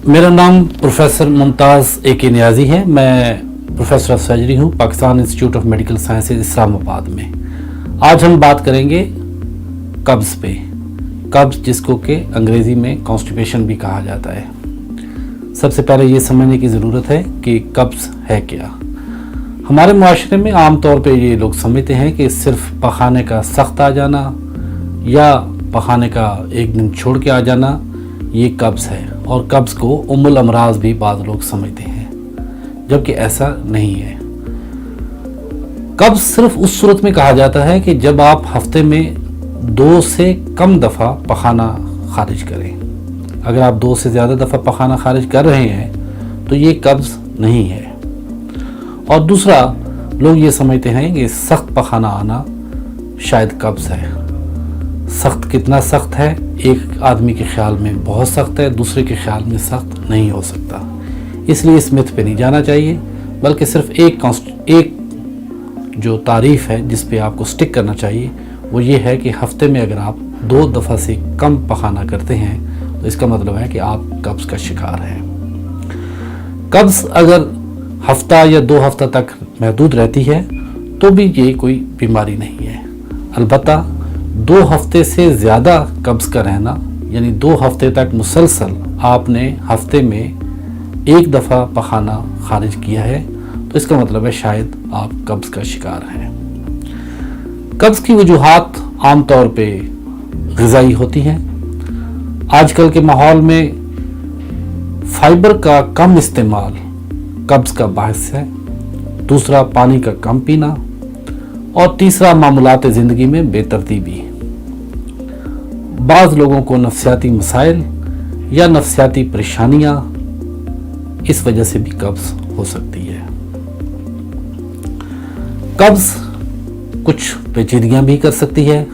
मेरा नाम professor Mumtaz A K. Niazi है। मैं प्रोफेसर ऑफ सर्जरी हूँ Pakistan institute of medical sciences Islamabad में। आज हम बात करेंगे कब्ज़ पे। कब्ज़ जिसको कि अंग्रेज़ी में कॉन्स्टिपेशन भी कहा जाता है। सबसे पहले ये समझने की ज़रूरत है कि कब्ज़ है क्या। हमारे मुआशरे में आम तौर पे ये लोग समझते हैं कि सिर्फ पखाने का सख्त आ जाना या पखाने का एक दिन छोड़ के आ जाना ये कब्ज़ है, और कब्ज़ को उम्मुल अमराज भी बाद लोग समझते हैं, जबकि ऐसा नहीं है। कब्ज़ सिर्फ उस सूरत में कहा जाता है कि जब आप हफ्ते में 2 से कम दफ़ा पखाना खारिज करें। अगर आप 2 से ज़्यादा दफ़ा पखाना खारिज कर रहे हैं तो ये कब्ज़ नहीं है। और दूसरा, लोग ये समझते हैं कि सख्त पखाना आना शायद कब्ज़ है। सख्त कितना सख्त है, एक आदमी के ख्याल में बहुत सख्त है, दूसरे के ख्याल में सख्त नहीं हो सकता। इसलिए इस मिथ पे नहीं जाना चाहिए, बल्कि सिर्फ एक जो तारीफ़ है जिस पे आपको स्टिक करना चाहिए वो ये है कि हफ्ते में अगर आप 2 दफ़ा से कम पखाना करते हैं तो इसका मतलब है कि आप कब्ज़ का शिकार हैं। कब्ज़ अगर हफ्ता या 2 हफ्ता तक महदूद रहती है तो भी ये कोई बीमारी नहीं है। अलबत्ता 2 हफ्ते से ज़्यादा कब्ज़ का रहना, यानी 2 हफ्ते तक मुसलसल आपने हफ्ते में 1 दफ़ा पखाना खारिज किया है तो इसका मतलब है शायद आप कब्ज़ का शिकार हैं। कब्ज़ की वजूहात आम तौर पे ग़िज़ाई होती हैं। आजकल के माहौल में फाइबर का कम इस्तेमाल कब्ज़ का बायस है। दूसरा, पानी का कम पीना, और तीसरा, मामूलात ज़िंदगी में बेतरतीबी। बाज़ लोगों को नफ्सियाती मसाइल या नफ्सियाती परेशानियां इस वजह से भी कब्ज़ हो सकती है। कब्ज़ कुछ पेचीदगियां भी कर सकती है,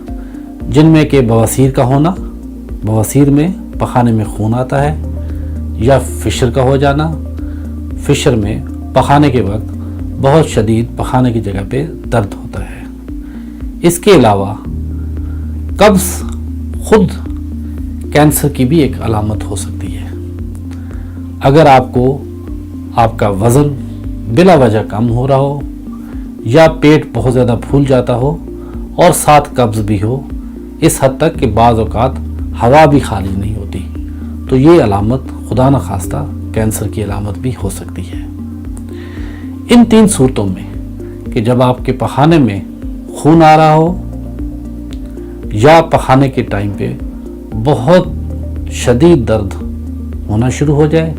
जिनमें कि बवासीर का होना, बवासीर में पखाने में खून आता है, या फिशर का हो जाना, फिशर में पखाने के वक्त बहुत शदीद पखाने की जगह पे दर्द होता है। इसके अलावा कब्ज़ खुद कैंसर की भी एक अलामत हो सकती है। अगर आपका वज़न बिला वजह कम हो रहा हो, या पेट बहुत ज़्यादा फूल जाता हो और साथ कब्ज़ भी हो, इस हद तक कि बाज़ औक़ात हवा भी खारिज नहीं होती, तो ये अलामत खुदा न खास्ता कैंसर की अलामत भी हो सकती है। इन 3 सूरतों में कि जब आपके पखाने में खून आ रहा हो, या पखाने के टाइम पे बहुत शदीद दर्द होना शुरू हो जाए,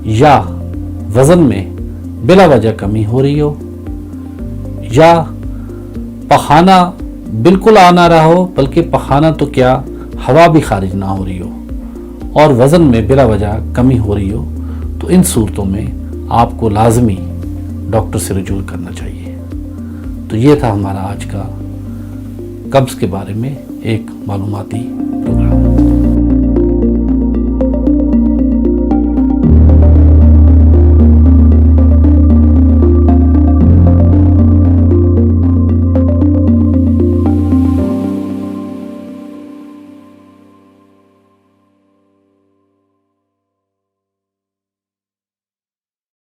या वज़न में बिला वजह कमी हो रही हो, या पखाना बिल्कुल आ ना रहा हो, बल्कि पखाना तो क्या हवा भी खारिज ना हो रही हो, और वज़न में बिला वजह कमी हो रही हो, तो इन सूरतों में आपको लाजमी डॉक्टर से रुजू करना चाहिए। तो ये था हमारा आज का कब्ज़ के बारे में एक मालूमाती